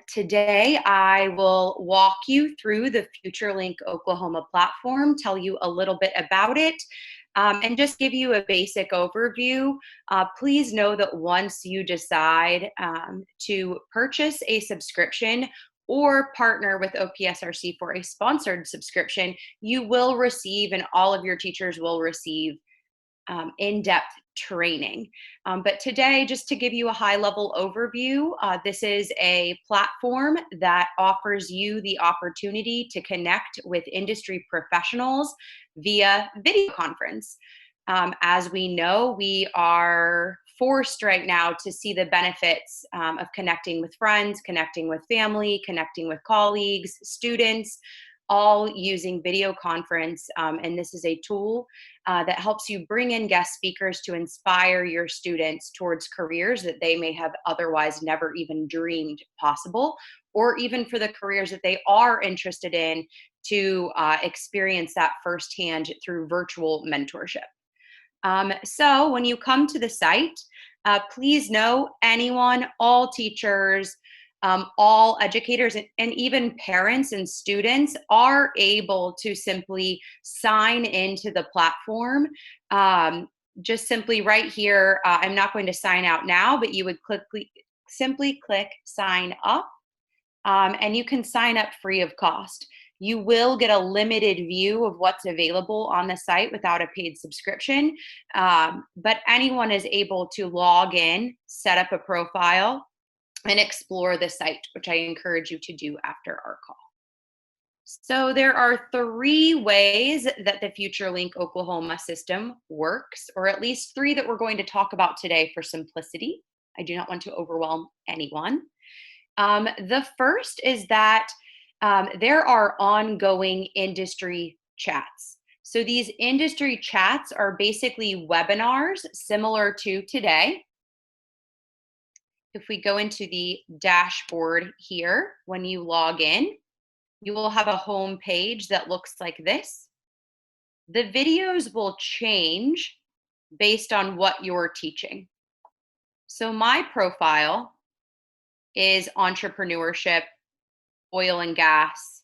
Today, I will walk you through the FutureLink Oklahoma platform, tell you a little bit about it, and just give you a basic overview. Please know that once you decide to purchase a subscription or partner with OPSRC for a sponsored subscription, you will receive, and all of your teachers will receive, in-depth training. But today, just to give you a high-level overview, this is a platform that offers you the opportunity to connect with industry professionals via video conference. As we know, we are forced right now to see the benefits of connecting with friends, connecting with family, connecting with colleagues, students, all using video conference. And this is a tool that helps you bring in guest speakers to inspire your students towards careers that they may have otherwise never even dreamed possible, or even for the careers that they are interested in to experience that firsthand through virtual mentorship. So when you come to the site, please know anyone, all teachers, all educators, and even parents and students are able to simply sign into the platform. Just simply right here, I'm not going to sign out now, but you would simply click sign up, and you can sign up free of cost. You will get a limited view of what's available on the site without a paid subscription, but anyone is able to log in, set up a profile, and explore the site, which I encourage you to do after our call. So there are 3 ways that the FutureLink Oklahoma system works, or at least 3 that we're going to talk about today for simplicity. I do not want to overwhelm anyone. The first is that there are ongoing industry chats. So these industry chats are basically webinars similar to today. If we go into the dashboard here, when you log in, you will have a home page that looks like this. The videos will change based on what you're teaching. So my profile is entrepreneurship, oil and gas,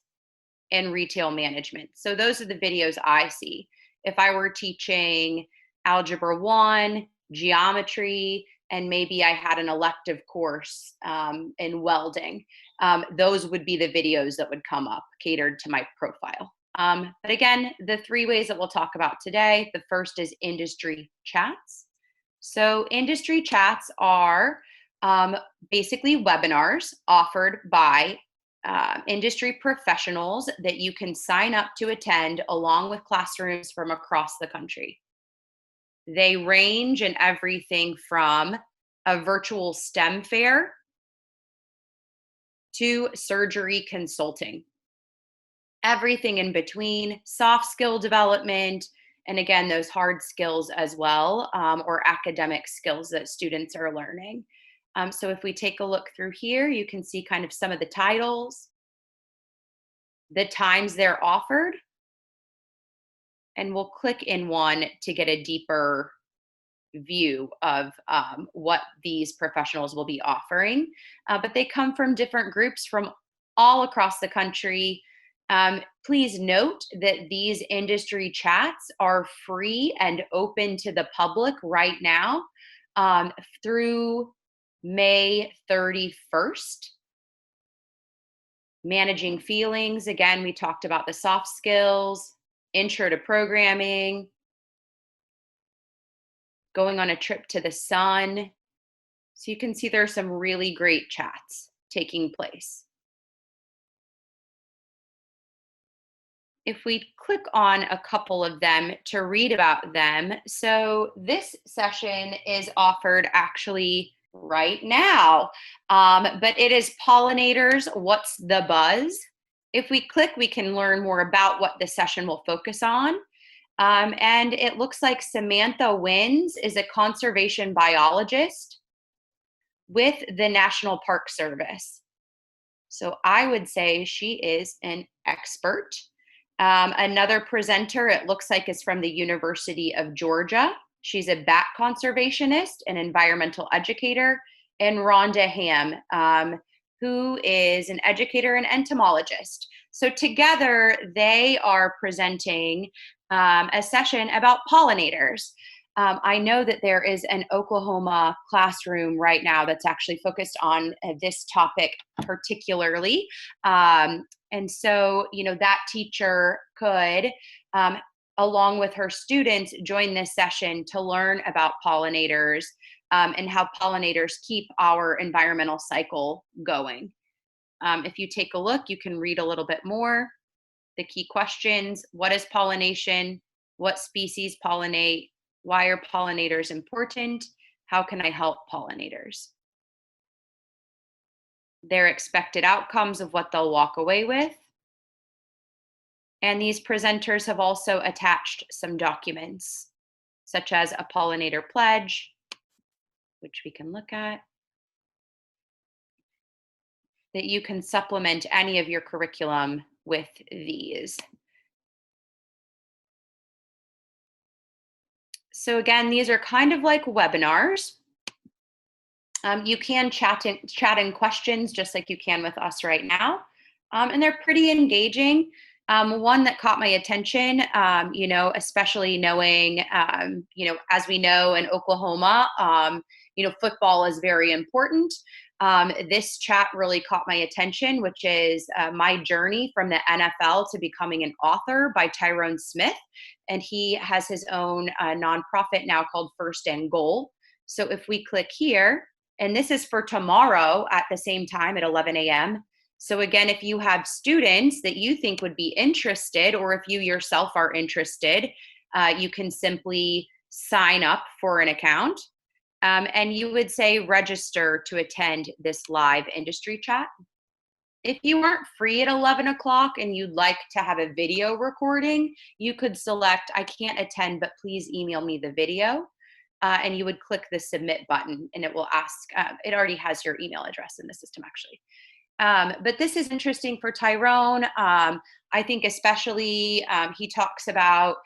and retail management. So those are the videos I see. If I were teaching Algebra 1, geometry, and maybe I had an elective course in welding, those would be the videos that would come up catered to my profile. But again, the 3 ways that we'll talk about today, the first is industry chats. So industry chats are basically webinars offered by industry professionals that you can sign up to attend along with classrooms from across the country. They range in everything from a virtual STEM fair to surgery consulting. Everything in between, soft skill development, and again, those hard skills as well, or academic skills that students are learning. So if we take a look through here, you can see kind of some of the titles, the times they're offered, and we'll click in one to get a deeper view of what these professionals will be offering. But they come from different groups from all across the country. Please note that these industry chats are free and open to the public right now through May 31st. Managing feelings, again, we talked about the soft skills, intro to programming, going on a trip to the sun. So you can see there are some really great chats taking place. If we click on a couple of them to read about them, so this session is offered actually right now, but it is Pollinators, What's the Buzz? If we click, we can learn more about what the session will focus on. And it looks like Samantha Wins is a conservation biologist with the National Park Service. So I would say she is an expert. Another presenter, it looks like, is from the University of Georgia. She's a bat conservationist and environmental educator. And Rhonda Ham who is an educator and entomologist. So together, they are presenting a session about pollinators. I know that there is an Oklahoma classroom right now that's actually focused on this topic particularly. And so, that teacher could, um, along with her students, join this session to learn about pollinators and how pollinators keep our environmental cycle going. If you take a look, you can read a little bit more. The key questions: what is pollination? What species pollinate? Why are pollinators important? How can I help pollinators? Their expected outcomes of what they'll walk away with. And these presenters have also attached some documents, such as a pollinator pledge, which we can look at, that you can supplement any of your curriculum with these. So again, these are kind of like webinars. You can chat in questions just like you can with us right now. And they're pretty engaging. One that caught my attention, especially knowing, as we know in Oklahoma, football is very important. This chat really caught my attention, which is my journey from the NFL to becoming an author by Tyrone Smith. And he has his own nonprofit now called First and Goal. So if we click here, and this is for tomorrow at the same time at 11 a.m. So again, if you have students that you think would be interested, or if you yourself are interested, you can simply sign up for an account. And you would say register to attend this live industry chat. If you aren't free at 11 o'clock and you'd like to have a video recording, you could select, I can't attend, but please email me the video. And you would click the submit button and it will ask, it already has your email address in the system actually. But this is interesting for Tyrone. I think especially he talks about,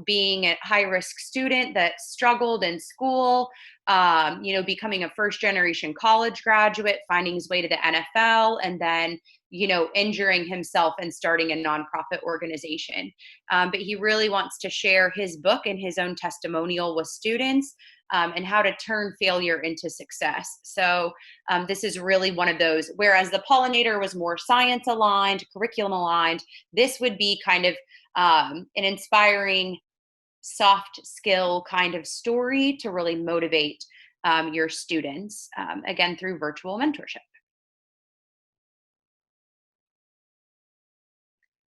being a high risk student that struggled in school, becoming a first generation college graduate, finding his way to the NFL, and then, injuring himself and starting a nonprofit organization. But he really wants to share his book and his own testimonial with students. And how to turn failure into success. So this is really one of those, whereas the pollinator was more science aligned, curriculum aligned, this would be kind of an inspiring, soft skill kind of story to really motivate your students, again, through virtual mentorship.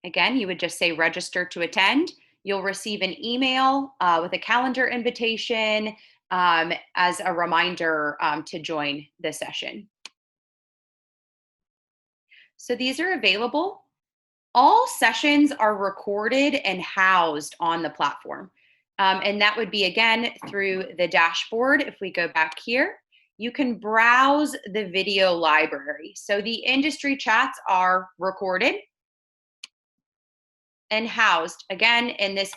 Again, you would just say register to attend. You'll receive an email with a calendar invitation as a reminder to join the session. So these are available. All sessions are recorded and housed on the platform. And that would be, again, through the dashboard. If we go back here, you can browse the video library. So the industry chats are recorded and housed, again, in this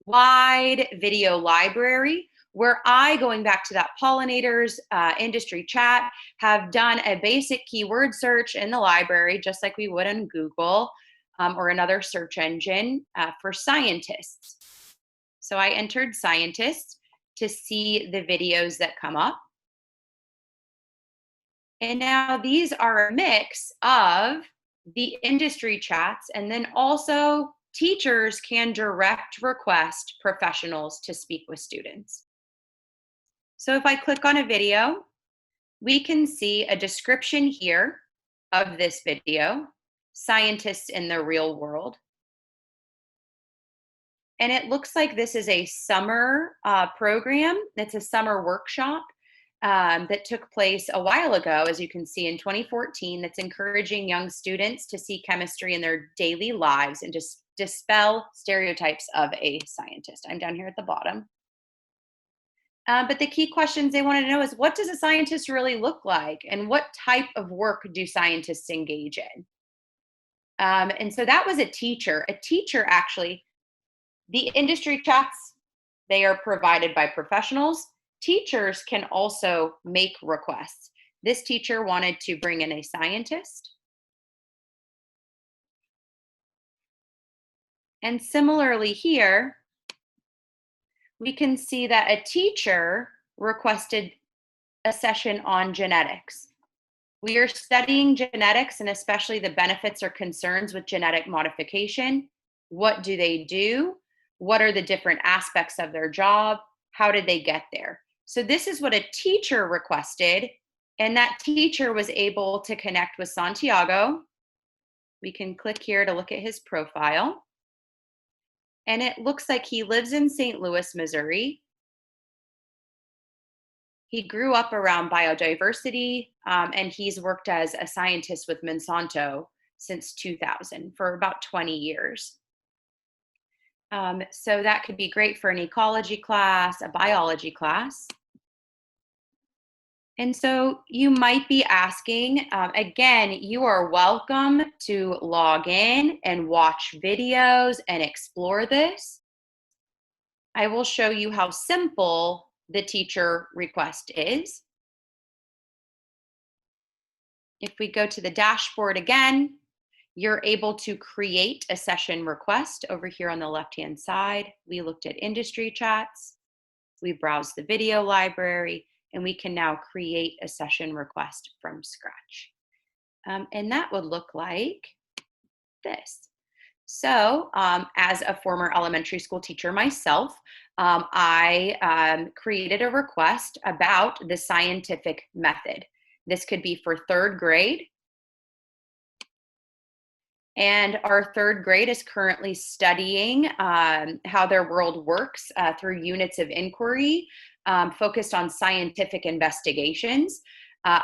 wide video library where I, going back to that pollinators industry chat, have done a basic keyword search in the library, just like we would on Google or another search engine for scientists. So I entered scientists to see the videos that come up. And now these are a mix of the industry chats, and then also teachers can direct request professionals to speak with students. So if I click on a video, we can see a description here of this video, scientists in the real world. And it looks like this is a summer program. It's a summer workshop that took place a while ago, as you can see in 2014, that's encouraging young students to see chemistry in their daily lives and just dispel stereotypes of a scientist. I'm down here at the bottom. But the key questions they wanted to know is, what does a scientist really look like? And what type of work do scientists engage in? And so that was a teacher. A teacher, actually, the industry chats, they are provided by professionals. Teachers can also make requests. This teacher wanted to bring in a scientist. And similarly here, we can see that a teacher requested a session on genetics. We are studying genetics and especially the benefits or concerns with genetic modification. What do they do? What are the different aspects of their job? How did they get there? So this is what a teacher requested, and that teacher was able to connect with Santiago. We can click here to look at his profile. And it looks like he lives in St. Louis, Missouri. He grew up around biodiversity, and he's worked as a scientist with Monsanto since 2000 for about 20 years. So that could be great for an ecology class, a biology class. And so you might be asking, again, you are welcome to log in and watch videos and explore this. I will show you how simple the teacher request is. If we go to the dashboard again, you're able to create a session request over here on the left-hand side. We looked at industry chats, we browsed the video library, and we can now create a session request from scratch. And that would look like this. So as a former elementary school teacher myself, I created a request about the scientific method. This could be for third grade. And our third grade is currently studying how their world works through units of inquiry focused on scientific investigations,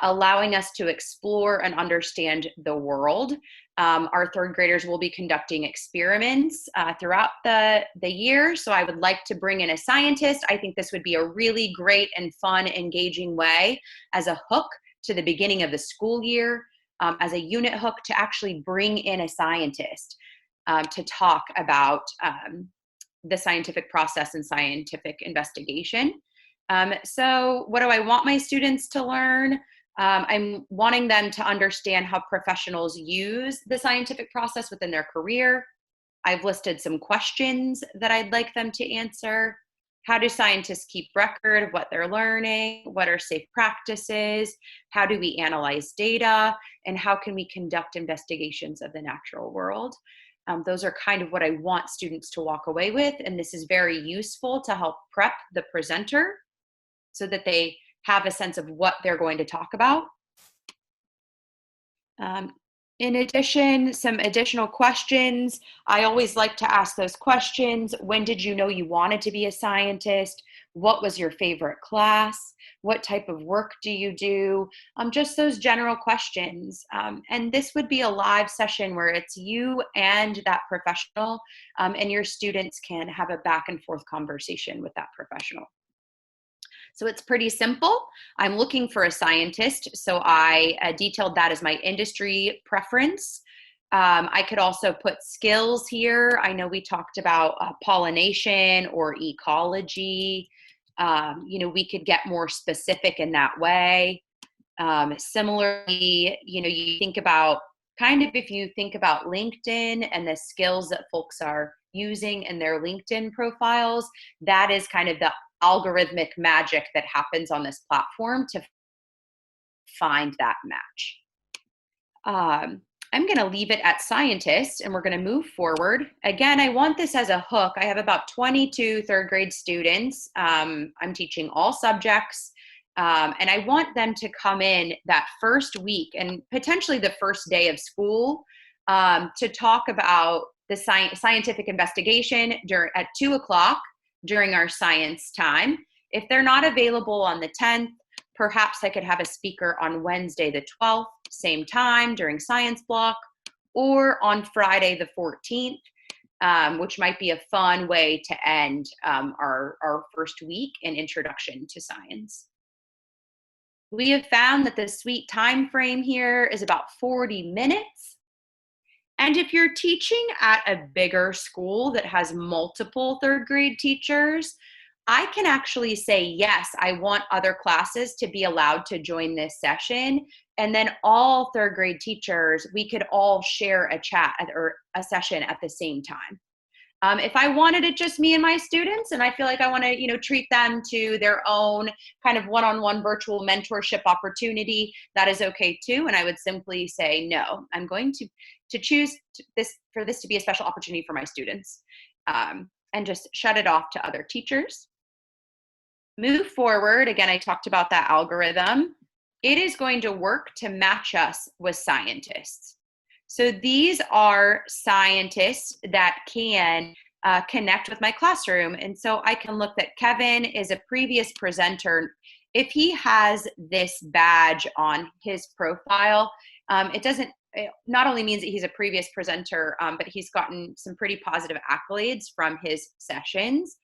allowing us to explore and understand the world. Our third graders will be conducting experiments throughout the year. So I would like to bring in a scientist. I think this would be a really great and fun, engaging way as a hook to the beginning of the school year, as a unit hook to actually bring in a scientist to talk about the scientific process and scientific investigation. So what do I want my students to learn? I'm wanting them to understand how professionals use the scientific process within their career. I've listed some questions that I'd like them to answer. How do scientists keep record of what they're learning? What are safe practices? How do we analyze data? And how can we conduct investigations of the natural world? Those are kind of what I want students to walk away with. And this is very useful to help prep the presenter so that they have a sense of what they're going to talk about. In addition, some additional questions. I always like to ask those questions. When did you know you wanted to be a scientist? What was your favorite class? What type of work do you do? Just those general questions. And this would be a live session where it's you and that professional, and your students can have a back and forth conversation with that professional. So it's pretty simple. I'm looking for a scientist, so I detailed that as my industry preference. I could also put skills here. I know we talked about pollination or ecology. We could get more specific in that way. Similarly, you think about if you think about LinkedIn and the skills that folks are using in their LinkedIn profiles, that is kind of the algorithmic magic that happens on this platform to find that match. I'm going to leave it at scientist and we're going to move forward. Again, I want this as a hook. I have about 22 third grade students. I'm teaching all subjects. And I want them to come in that first week and potentially the first day of school to talk about the scientific investigation at 2 o'clock during our science time. If they're not available on the 10th, perhaps I could have a speaker on Wednesday the 12th, same time during science block, or on Friday the 14th, which might be a fun way to end our first week in introduction to science. We have found that the sweet time frame here is about 40 minutes. And if you're teaching at a bigger school that has multiple third grade teachers, I can actually say, yes, I want other classes to be allowed to join this session. And then all third grade teachers, we could all share a chat or a session at the same time. If I wanted it just me and my students, and I feel like I want to, treat them to their own kind of one-on-one virtual mentorship opportunity, that is okay too. And I would simply say, no, I'm going to choose this to be a special opportunity for my students, and just shut it off to other teachers. Move forward. Again, I talked about that algorithm. It is going to work to match us with scientists. So these are scientists that can connect with my classroom. And so I can look that Kevin is a previous presenter. If he has this badge on his profile, it not only means that he's a previous presenter, but he's gotten some pretty positive accolades from his sessions.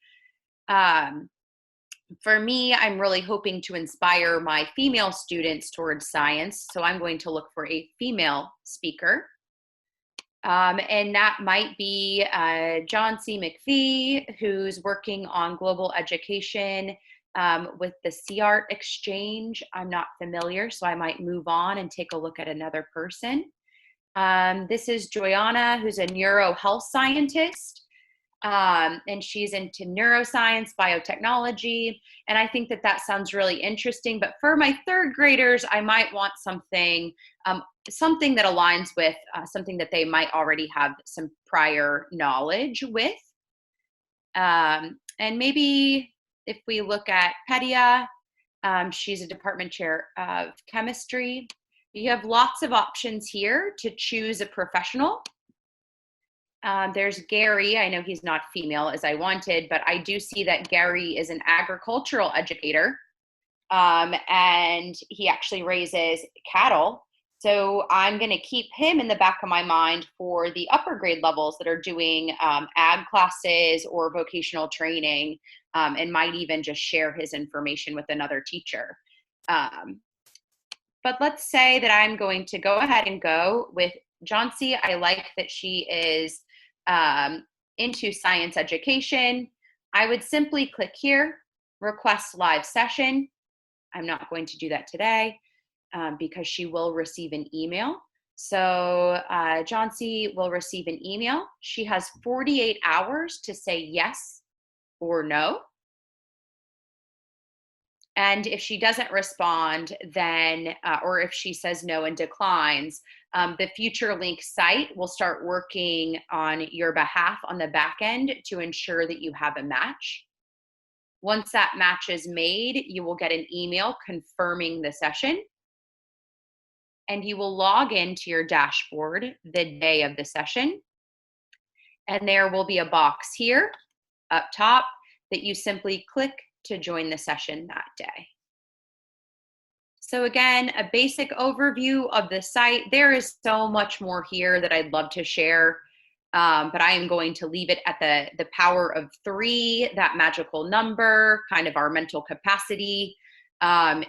For me, I'm really hoping to inspire my female students towards science. So I'm going to look for a female speaker. And that might be John C. McPhee, who's working on global education with the CART exchange. I'm not familiar, so I might move on and take a look at another person. This is Joyanna, who's a neurohealth scientist. And she's into neuroscience, biotechnology. And I think that sounds really interesting. But for my third graders, I might want something that aligns with something that they might already have some prior knowledge with. And maybe if we look at Pedia, she's a department chair of chemistry. You have lots of options here to choose a professional. There's Gary. I know he's not female as I wanted, but I do see that Gary is an agricultural educator, and he actually raises cattle. So I'm going to keep him in the back of my mind for the upper grade levels that are doing ag classes or vocational training, and might even just share his information with another teacher. But let's say that I'm going to go ahead and go with Johnsy. I like that she is into science education. I would simply click here, request live session. I'm not going to do that today because she will receive an email. So Johnsy will receive an email. She has 48 hours to say yes or no. And if she doesn't respond, then, or if she says no and declines, the FutureLink site will start working on your behalf on the back end to ensure that you have a match. Once that match is made, you will get an email confirming the session. And you will log into your dashboard the day of the session. And there will be a box here up top that you simply click to join the session that day. So again, a basic overview of the site. There is so much more here that I'd love to share, but I am going to leave it at the power of 3, that magical number, kind of our mental capacity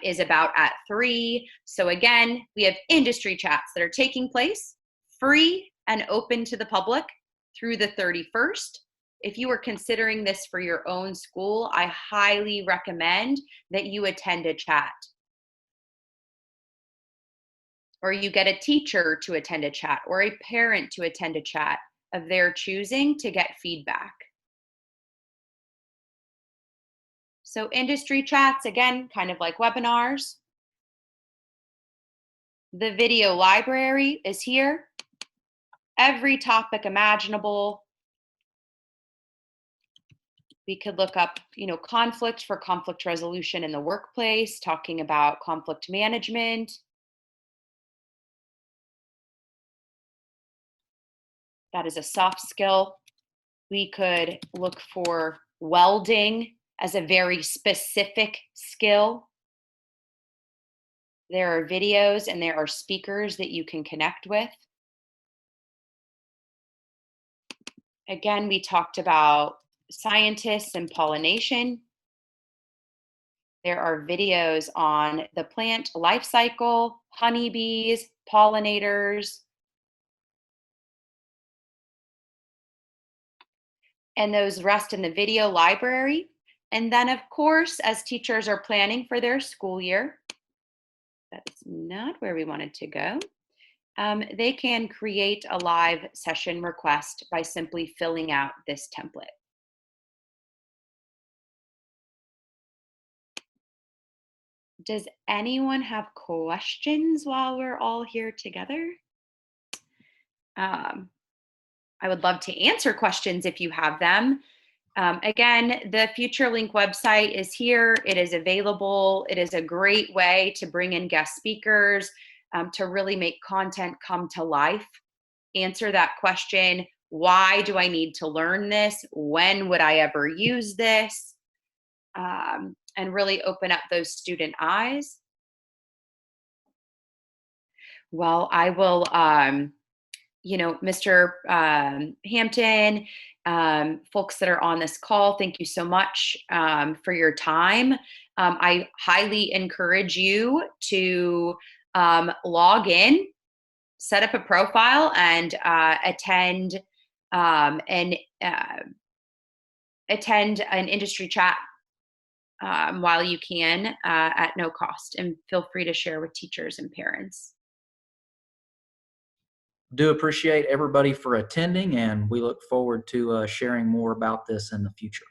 is about at 3. So again, we have industry chats that are taking place, free and open to the public through the 31st. If you are considering this for your own school, I highly recommend that you attend a chat. Or you get a teacher to attend a chat, or a parent to attend a chat of their choosing to get feedback. So industry chats, again, kind of like webinars. The video library is here. Every topic imaginable. We could look up, conflict for conflict resolution in the workplace, talking about conflict management. That is a soft skill. We could look for welding as a very specific skill. There are videos and there are speakers that you can connect with. Again, we talked about scientists and pollination. There are videos on the plant life cycle, honeybees, pollinators. And those rest in the video library. And then, of course, as teachers are planning for their school year, that's not where we wanted to go. They can create a live session request by simply filling out this template. Does anyone have questions while we're all here together? Um, I would love to answer questions if you have them. Again, the FutureLink website is here. It is available. It is a great way to bring in guest speakers, to really make content come to life. Answer that question, why do I need to learn this? When would I ever use this? And really open up those student eyes. Well, I will, Mr. Hampton, folks that are on this call, thank you so much for your time. I highly encourage you to log in, set up a profile, and um, an uh, attend an industry chat while you can at no cost, and feel free to share with teachers and parents. Do appreciate everybody for attending, and we look forward to sharing more about this in the future.